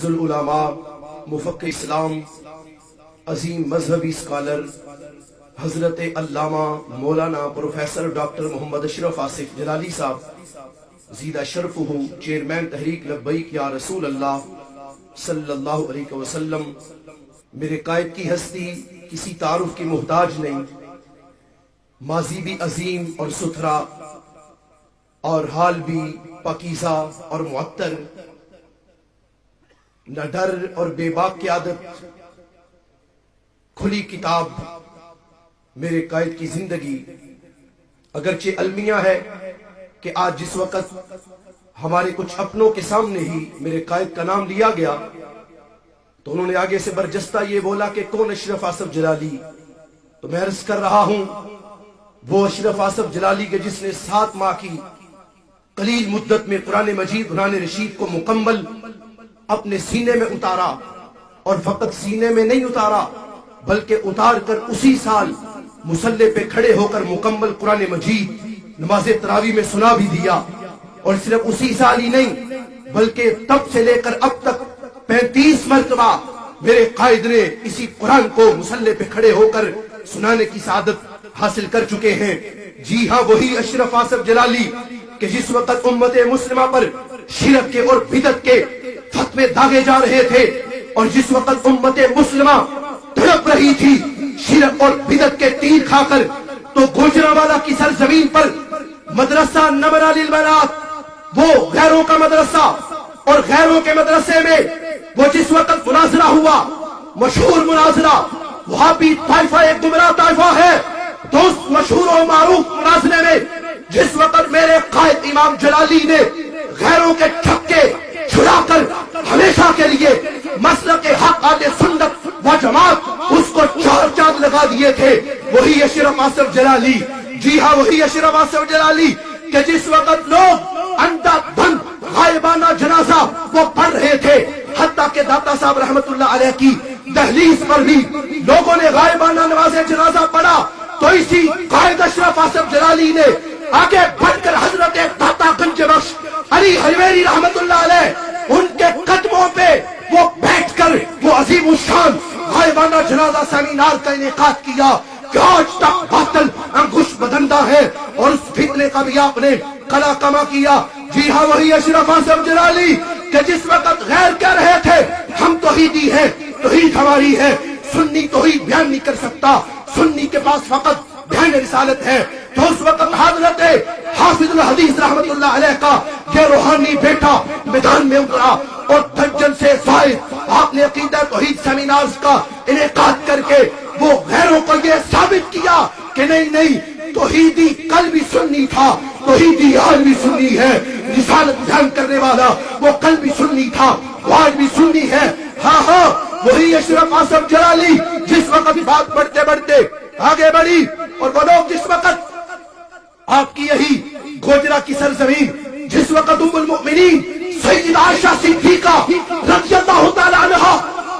العلماء مفکر اسلام عظیم مذہبی اسکالر حضرت علامہ مولانا پروفیسر ڈاکٹر محمد اشرف آصف جلالی صاحب زیدہ شرفہ چیئرمین تحریک لبیک یا رسول اللہ صلی اللہ علیہ وسلم، میرے قائد کی ہستی کسی تعارف کی محتاج نہیں، ماضی بھی عظیم اور ستھرا اور حال بھی پاکیزہ اور معطر، نہ ڈر اور بے باک کی عادت، کھلی کتاب میرے قائد کی زندگی۔ اگرچہ المیہ ہے کہ آج جس وقت ہمارے کچھ اپنوں کے سامنے ہی میرے قائد کا نام لیا گیا تو انہوں نے آگے سے برجستہ یہ بولا کہ کون اشرف آصف جلالی، تو میں عرض کر رہا ہوں وہ اشرف آصف جلالی کے جس نے 7 ماہ کی قلیل مدت میں قرآن مجید قرآن رشید کو مکمل اپنے سینے میں اتارا، اور فقط سینے میں نہیں اتارا بلکہ اتار کر اسی سال مصلی پہ کھڑے ہو کر مکمل قرآن مجید نماز تراویح میں سنا بھی دیا، اور صرف اسی سال ہی نہیں بلکہ تب سے لے کر اب تک 35 مرتبہ میرے قائد نے اسی قرآن کو مصلی پہ کھڑے ہو کر سنانے کی سعادت حاصل کر چکے ہیں۔ جی ہاں، وہی اشرف آصف جلالی کہ جس وقت امت مسلمہ پر شرک کے اور بدعت کے فتوے داغے جا رہے تھے، اور جس وقت امت مسلمہ تڑپ رہی تھی شرک اور بدعت کے تیر کھا کر، تو گوجرانوالہ کی سرزمین پر مدرسہ نمرہ للبنات، وہ غیروں کا مدرسہ، اور غیروں کے مدرسے میں وہ جس وقت مناظرہ ہوا، مشہور مناظرہ، وہاں بھی طائفہ ایک گمراہ طائفہ ہے، تو اس مشہور و معروف مناظرے میں جس وقت میرے قائد امام جلالی نے غیروں کے چھکے چھڑا کر ہمیشہ کے لیے مسلک حق اہل سنت و جماعت اس کو 4 چاند لگا دیے تھے، وہی اشرف آصف جلالی۔ جی ہاں، وہی اشرف آصف جلالی کہ جس وقت لوگ اندھا دھند غائبانہ جنازہ وہ پڑھ رہے تھے، حتیٰ کہ داتا صاحب رحمت اللہ علیہ کی دہلیز پر بھی لوگوں نے غائبانہ نماز جنازہ پڑھا، تو اسی قائد اشرف آصف جلالی نے آگے بڑھ کر حضرت داتا گنج بخش علی حجویری رحمت اللہ علیہ ان کے قدموں پہ وہ بیٹھ کر وہ عظیم الشان غائبانہ جنازہ سیمینار کا انعقاد کیا کہ آج تک باطل انگوش بدندہ ہے، اور اس فتنے کا بھی آپ نے قلع کما کیا۔ جی ہاں، وہی اشرف آصف جلالی کہ جس وقت غیر کہہ رہے تھے ہم توحیدی ہیں، توحید ہماری ہے، سنی توحید بیان نہیں کر سکتا، سنی کے پاس فقط بیان رسالت ہے، تو اس وقت حضرت حافظ الحدیث رحمت اللہ علیہ کا یہ روحانی بیٹا میدان میں اترا، اور درجن سے زائد آپ نے عقیدہ توحید سیمینارز کا انعقاد کر کے وہ غیروں کو یہ ثابت کیا کہ نہیں توحیدی کل بھی سنی تھا، توحیدی آج بھی سنی ہے، رسالت بیان کرنے والا وہ کل بھی سنی تھا، وہ آج بھی سنی ہے۔ ہاں ہاں، وہی اشرف آصف جلالی جس وقت بات بڑھتے بڑھتے آگے بڑھی، اور وہ لوگ جس وقت آپ کی یہی گوجرا کی سرزمین، جس وقت ام المؤمنین سیدہ عائشہ صدیقہ رضی اللہ تعالی عنہا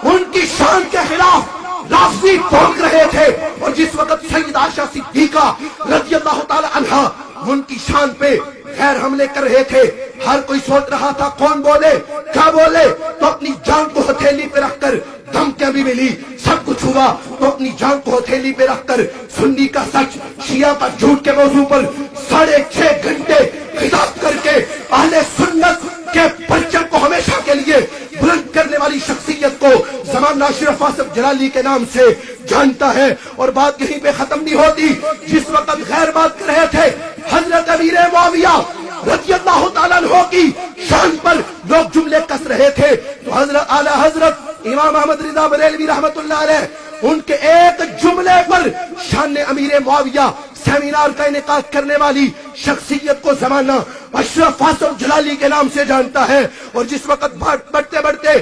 ان کی شان کے خلاف لفظی بھونک رہے تھے، اور جس وقت سیدہ عائشہ صدیقہ رضی اللہ تعالی عنہا ان کی شان پہ غیر حملے کر رہے تھے، ہر کوئی سوچ رہا تھا کون بولے کیا بولے، تو اپنی جان کو ہتھیلی پہ رکھ کر دھمکیاں بھی ملی، سب کچھ ہوا، تو اپنی جان کو ہتھیلی پہ رکھ کر سنی کا سچ شیعہ کا جھوٹ کے موضوع پر 6.5 گھنٹے خطاب کر کے اہل سنت کے پرچم کو ہمیشہ کے لیے بلند کرنے والی شخصیت کو زمانہ اشرف آصف جلالی کے نام سے جانتا ہے۔ اور بات یہیں پہ ختم نہیں ہوتی، جس وقت غیر بات کر رہے تھے حضرت امیر معاویہ رضی اللہ تعالیٰ عنہ کی شان پر لوگ جملے کس رہے تھے، تو حضرت اعلی حضرت امام احمد رضا بریلوی رحمت اللہ علیہ ان کے ایک جملے پر شان امیر معاویہ سیمینار کا انعقاد کرنے والی شخصیت کو زمانہ اشرف آصف جلالی کے نام سے جانتا ہے۔ اور جس وقت بڑھتے بڑھتے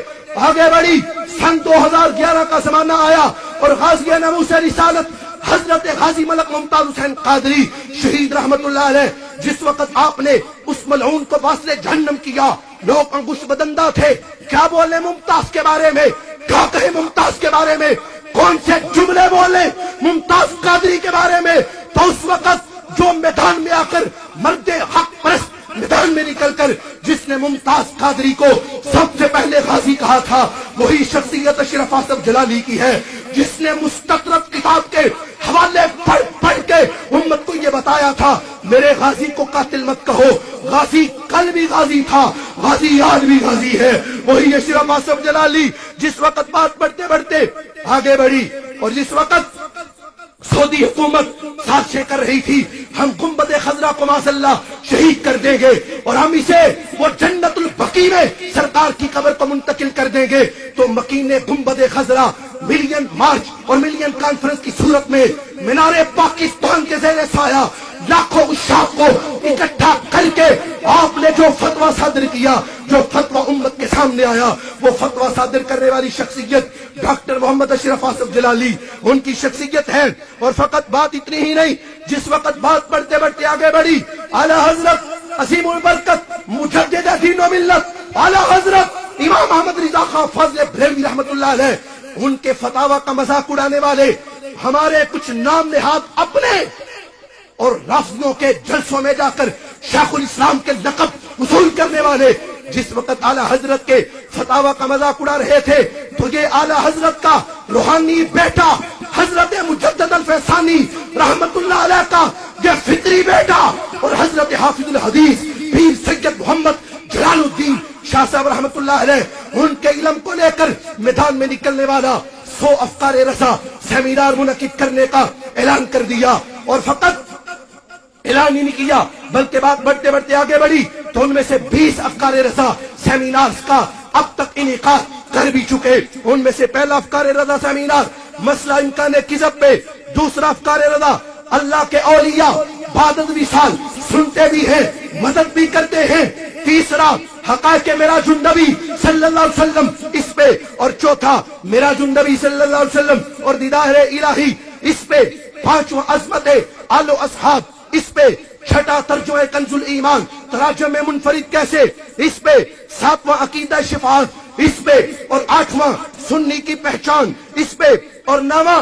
آگے بڑھی، سن 2011 کا زمانہ آیا، اور غازی ناموس رسالت حضرت غازی ملک ممتاز حسین قادری شہید رحمت اللہ علیہ، جس وقت آپ نے اس ملعون کو واصل جہنم کیا، لوگ انگوش بدندہ تھے، کیا بولے ممتاز کے بارے میں، کیا کہے ممتاز کے بارے میں، کون سے جملے بولے ممتاز قادری کے بارے میں، تو اس وقت جو میدان میں آ کر مرد حق پرست میدان میں نکل کر جس نے نے ممتاز قادری کو سب سے پہلے غازی کہا تھا وہی شخصیت اشرف آصف جلالی کی ہے جس نے مستطرد کتاب کے حوالے پڑھ پڑھ کے امت کو یہ بتایا تھا میرے غازی کو قاتل مت کہو، غازی کل بھی غازی تھا، غازی آج بھی غازی ہے، وہی اشرف آصف جلالی جس وقت بات بڑھتے بڑھتے آگے بڑھی اور جس وقت سعودی حکومت سازشیں کر رہی تھی ہم گنبد خضرا کو ماشاءاللہ شہید کر دیں گے اور ہم اسے وہ جنت البقیع میں سرکار کی قبر کو منتقل کر دیں گے، تو مکین نے گنبد خضرا ملین مارچ اور ملین کانفرنس کی صورت میں مینار پاکستان کے زیر سایہ لاکھوں عشاق کو اکٹھا کر کے آپ نے جو فتویٰ صادر کیا، جو فتویٰ امت کے سامنے آیا، وہ فتویٰ صادر کرنے والی شخصیت ڈاکٹر محمد اشرف آصف جلالی ان کی شخصیت ہے۔ اور فقط بات اتنی ہی نہیں، جس وقت بات بڑھتے بڑھتے آگے بڑھی اعلی حضرت عظیم البرکت مجدد دین و ملت اعلی حضرت امام احمد رضا خان فاضل بریلوی رحمت اللہ علیہ، ان کے فتاویٰ کا مذاق اڑانے والے ہمارے کچھ نام نہاد اپنے اور رافضیوں کے جلسوں میں جا کر شیخ الاسلام کے لقب وصول کرنے والے جس وقت اعلی حضرت کے فتاویٰ کا مذاق اڑا رہے تھے تو یہ اعلی حضرت کا روحانی بیٹا حضرت مجدد الفیضانی رحمت اللہ علیہ کا یہ فطری بیٹا اور حضرت حافظ الحدیث پیر سید محمد جلال الدین شاہ صاحب رحمت اللہ علیہ ان کے علم کو لے کر میدان میں نکلنے والا 100 افکار رضا سیمینار منعقد کرنے کا اعلان کر دیا، اور فقط اعلان ہی نہیں کیا بلکہ بات بڑھتے بڑھتے آگے بڑھی تو ان میں سے 20 افکار رضا سیمینار کا اب تک انعقاد کر بھی چکے۔ ان میں سے پہلا افکار رضا سیمینار مسئلہ امکان کذب پہ، دوسرا افکار رضا اللہ کے اولیاء بعد وصال سنتے بھی ہیں مدد بھی کرتے ہیں، تیسرا حقائق معراج النبی صلی اللہ علیہ وسلم اس پہ، اور چوتھا معراج النبی صلی اللہ علیہ وسلم اور دیدار الہی اس پہ، پانچواں عظمت آل و اصحاب اس پہ، چھٹا ترجمہ کنز الایمان تراجم میں منفرد کیسے اس پہ، ساتواں عقیدہ شفاعت اس پہ، اور آٹھواں سنی کی پہچان اس پہ، اور نواں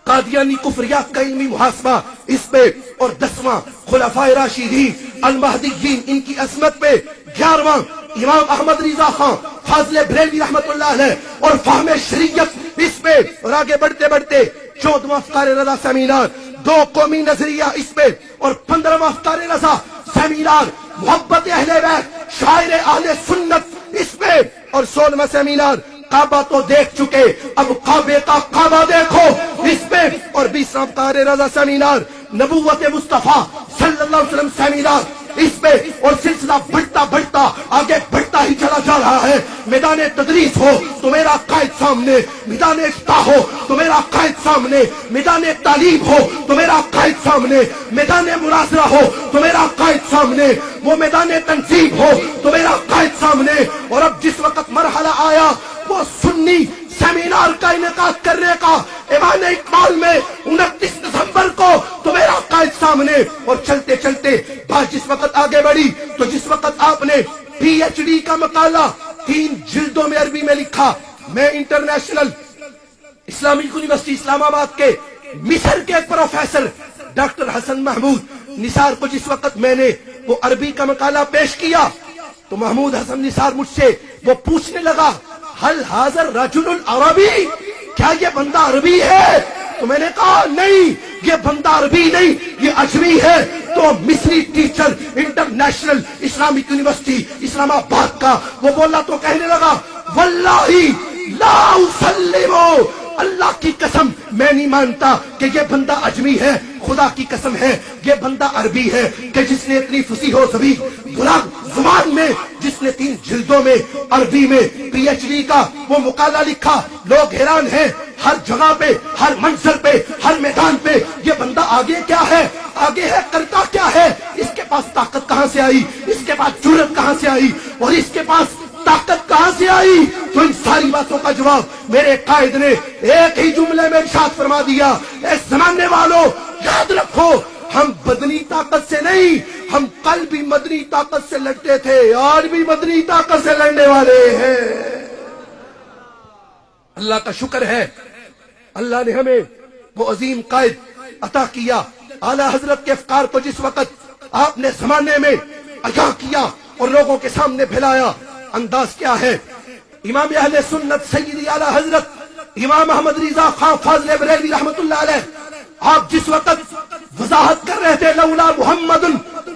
قادیانی کفریات کا علمی محاسبہ اس پہ، اور 10واں خلفائے راشدین المہدیین ان کی عظمت پہ، 11واں امام احمد رضا خان فاضل بریلوی رحمت اللہ علیہ اور فہم شریعت اس پہ، اور آگے بڑھتے بڑھتے 14واں افکار رضا سیمینار 2 قومی نظریہ اس پہ، اور 15واں افکار رضا سیمینار محبت اہل بیت شاعر اہل سنت اس پہ، اور 16واں سیمینار کعبہ تو دیکھ چکے اب کعبے کا کعبہ دیکھو اس پہ، اور 20واں افکار رضا سیمینار نبوت مصطفیٰ صلی اللہ علیہ وسلم سیمینار اس پہ، اور سلسلہ بڑھتا بڑھتا آگے بڑھتا ہی چلا جا رہا ہے۔ میدان تدریس ہو تو میرا قائد سامنے، میدان افتاح ہو تو میرا قائد سامنے، میدان تعلیم ہو تو میرا قائد سامنے، میدان مناظرہ ہو تو میرا قائد سامنے، وہ میدان تنظیم ہو تو میرا قائد سامنے، اور اب جس وقت مرحلہ آیا وہ سنی سیمینار کا انعقاد کرنے کا ایوان اقبال میں 29 دسمبر کو تو میرا قائد سامنے، اور چلتے چلتے بات جس وقت آگے بڑھی تو جس وقت آپ نے پی ایچ ڈی کا مقالہ 3 جلدوں میں عربی میں لکھا، میں انٹرنیشنل اسلامک یونیورسٹی اسلام آباد کے مصر کے پروفیسر ڈاکٹر حسن محمود نثار کو جس وقت میں نے وہ عربی کا مقالہ پیش کیا تو محمود حسن نثار مجھ سے وہ پوچھنے لگا حل حاضر رجل العربی، کیا یہ بندہ عربی ہے؟ تو میں نے کہا نہیں یہ بندہ عربی نہیں یہ اجمی ہے۔ تو مصری ٹیچر انٹرنیشنل اسلامک یونیورسٹی اسلام آباد کا وہ بولا تو کہنے لگا واللہ لا اسلمو، اللہ کی قسم میں نہیں مانتا کہ یہ بندہ اجمی ہے، خدا کی قسم ہے یہ بندہ عربی ہے کہ جس نے اتنی فصیح و ذبیح غلام زبان میں جس نے 3 جلدوں میں عربی میں پی ایچ ڈی کا وہ مقالہ لکھا۔ لوگ حیران ہیں ہر جگہ پہ ہر منظر پہ ہر میدان پہ یہ بندہ آگے کیا ہے، آگے ہے کرتا کیا ہے، اس کے پاس طاقت کہاں سے آئی، اس کے پاس جرأت کہاں سے آئی، اور اس کے پاس طاقت کہاں سے آئی؟ تو ان ساری باتوں کا جواب میرے قائد نے ایک ہی جملے میں ارشاد فرما دیا، اے زمانے والوں یاد رکھو ہم بدنی طاقت سے نہیں، ہم کل بھی مدنی طاقت سے لڑتے تھے، آج بھی مدنی طاقت سے لڑنے والے ہیں۔ اللہ کا شکر ہے اللہ نے ہمیں وہ عظیم قائد عطا کیا۔ اعلی حضرت کے افکار کو جس وقت آپ نے زمانے میں عطا کیا اور لوگوں کے سامنے پھیلایا. انداز کیا ہے؟ امام اہل سنت سیدی اعلی حضرت امام احمد رضا خان فاضل بریلوی رحمت اللہ علیہ، آپ جس وقت وضاحت کر رہے تھے لولا محمد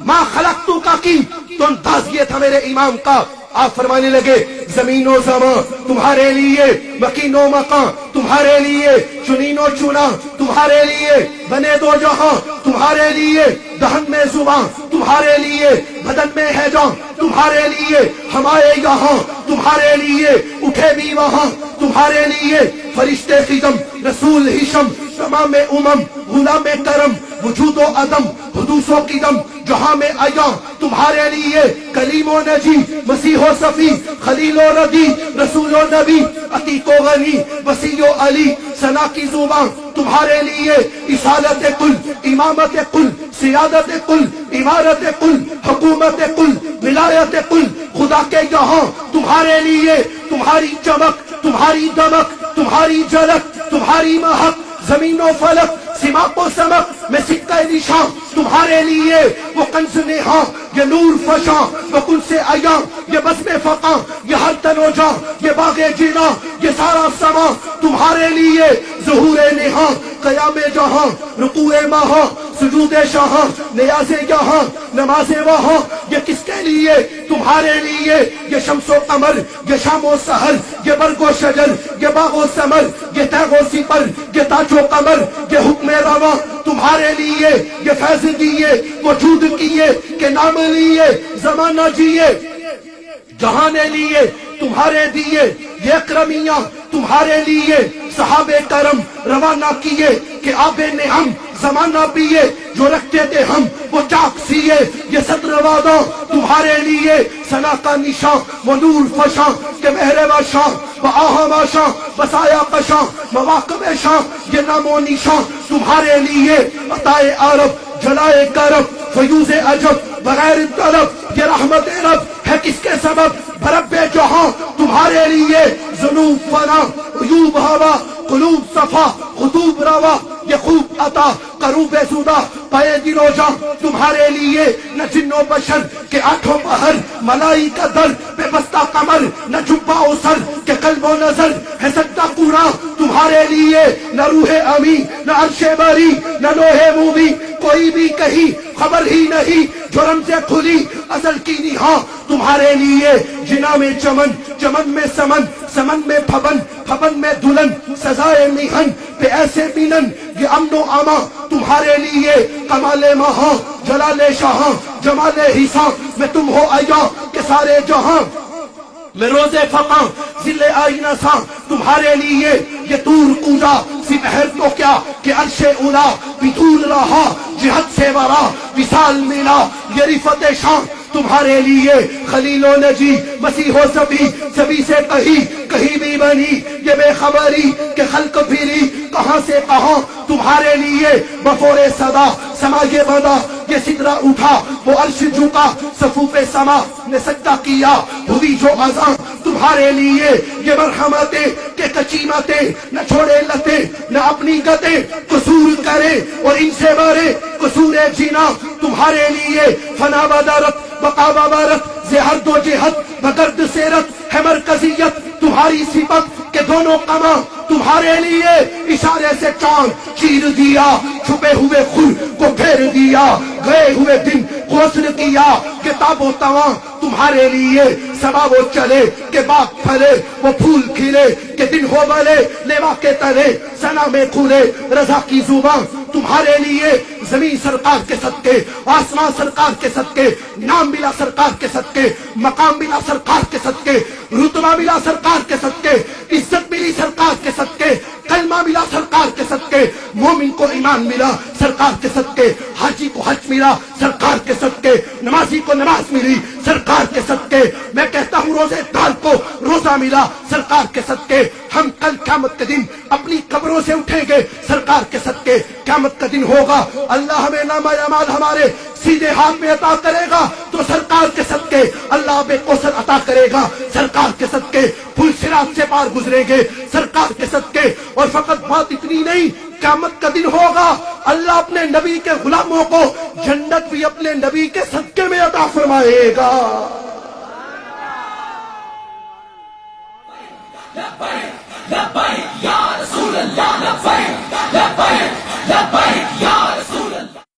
ما خلقتو کا کی، تو انداز یہ تھا میرے امام کا. آپ فرمانے لگے زمین و زمان تمہارے لیے، مکین و مکان تمہارے لیے، چنین و چنا تمہارے لیے، بنے دو جہاں تمہارے لیے، دہن میں زبان تمہارے لیے، بدن میں ہے جان تمہارے لیے، ہمارے یہاں تمہارے لیے، اٹھے بھی وہاں تمہارے لیے، فرشتے خدم رسول ہشم تمام امم غلام کرم وجود و عدم حدوث و قدم جہاں میں آیا تمہارے لیے، کلیم و نجی مسیح و صفی خلیل و ردی رسول و نبی عتیق و غنی وسیع و علی ثنا کی زبان تمہارے لیے، اصالت کل امامت کل سیادت کل عمارت کل حکومت کل ولایت کل خدا کے یہاں تمہارے لیے، تمہاری چمک تمہاری دمک تمہاری جھلک تمہاری مہک زمین و فلک سماق و سمک میں سکہ نشان تمہارے لیے، وہ کنز نہاں یہ نور فشاں وہ کل سے آیا یہ بزم فقاں یہ ہر تن و جاں یہ باغ جینا یہ سارا سما تمہارے لیے، ظہور نہاں قیام جہاں رکوع ماہاں سجود شاہاں نیاز یہاں نماز وہاں یہ کس کے لیے؟ تمہارے لیے. یہ شمس و قمر یہ شام و سحر یہ برگ و شجر یہ باغ و ثمر یہ تیغ و سپر یہ تاج و قمر یہ حکم رواں تمہارے لیے، یہ فیض دیے وجود کیے کہ نام لیے زمانہ جیے جہان لیے تمہارے دیے، یہ اکرمیاں تمہارے لیے، صحابہ کرم روانہ کیے کہ آب نعم زمانہ پیے، جو رکھتے تھے ہم وہ چاک سیے، یہ صدر وعدہ تمہارے لیے، ثنا کا نشاں وہ نور فشاں کہ مہر و شاں و آہاں و شاں بسایا قشاں مواقب شاں یہ نام و نشاں تمہارے لیے، عطائے عرب جلائے کرب فیوز عجب بغیر طلب یہ رحمت رب ہے کس کے سبب؟ برب جہاں تمہارے لیے، ذنوب فنا عیوب ہوا قلوب صفا خطوب روا یہ خوب عطا قروب سودا پائے دل و جاں تمہارے لیے، نہ جن و بشر کے آٹھوں پہر ملائکہ در بے بستہ قمر نہ جھپا و سر کہ قلب و نظر ہے سجدہ پورا تمہارے لیے، نہ روح امی نہ عرش بری نہ لوح مومی کوئی بھی کہیں خبر ہی نہیں، جرم سے کھلی ازل کی نہاں تمہارے لیے، جنا میں چمن چمن میں سمن سمن میں پھبن پھبن میں دلن سزائے میہن پہ ایسے مینن یہ امن و اما تمہارے لیے، کمال مہاں جلال شاہاں جمال حساں میں تم ہو آیا کہ سارے جہاں میں روز فقاں ذل آئینہ ساں تمہارے لیے، یہ دور کودا سپہر تو کیا کہ عرش اولا بھی دور رہا جہت سے ورا وصال ملا یہ رفت شان تمہارے لیے، خلیل و نجی مسیح و سبھی سبھی سے کہیں بھی بنی یہ بے خبری کہ خلق پھری کہاں سے کہاں تمہارے لیے، بفور صدا سماجے بدا یہ سدرہ اٹھا وہ عرش جھکا صفوف سما نے سجدہ کیا ہوئی جو اذاں تمہارے لیے، یہ مرحمتیں کہ کچیمتیں نہ چھوڑے لتے نہ اپنی گتے قصور کرے اور ان سے بارے قصور جینا تمہارے لیے، فنا بدارت بقا بارت زہر دو جہت بگرد سیرت ہے مرکزیت تمہاری صفت کہ دونوں کما تمہارے لیے، اشارے سے چاند چیر دیا چھپے ہوئے خل کو پھیر دیا گئے ہوئے دن غسل کیا کتاب و تواں تمہارے لیے، سبا وہ چلے کہ باغ پھلے وہ پھول کھلے کہ دن ہو بلے لیوا کے تلے ثنا میں کھلے رضا کی زبان تمہارے لیے، زمین سرکار کے صدقے آسمان سرکار کے صدقے نام ملا سرکار کے صدقے مقام ملا سرکار کے صدقے رتبہ ملا سرکار کے صدقے عزت ملی سرکار کے صدقے کلمہ ملا سرکار کے صدقے مومن کو ایمان ملا سرکار کے صدقے حاجی کو حج ملا سرکار کے صدقے نمازی کو نماز ملی سرکار کے صدقے میں کہتا ہوں روزے دار کو روزہ ملا سرکار کے صدقے ہم کل قیامت کے دن اپنی قبروں سے اٹھیں گے سرکار کے صدقے قیامت کا دن ہوگا اللہ ہمیں نامہ اعمال ہمارے سیدھے ہاتھ میں عطا کرے گا تو سرکار کے صدقے اللہ بے کوثر عطا کرے گا سرکار کے صدقے پل صراط سے پار گزریں گے سرکار کے صدقے اور فقط بات اتنی نہیں قیامت کا دن ہوگا اللہ اپنے نبی کے غلاموں کو جنت بھی اپنے نبی کے صدقے میں عطا فرمائے گا لبیک لبیک یا رسول اللہ لبیک لبیک لبیک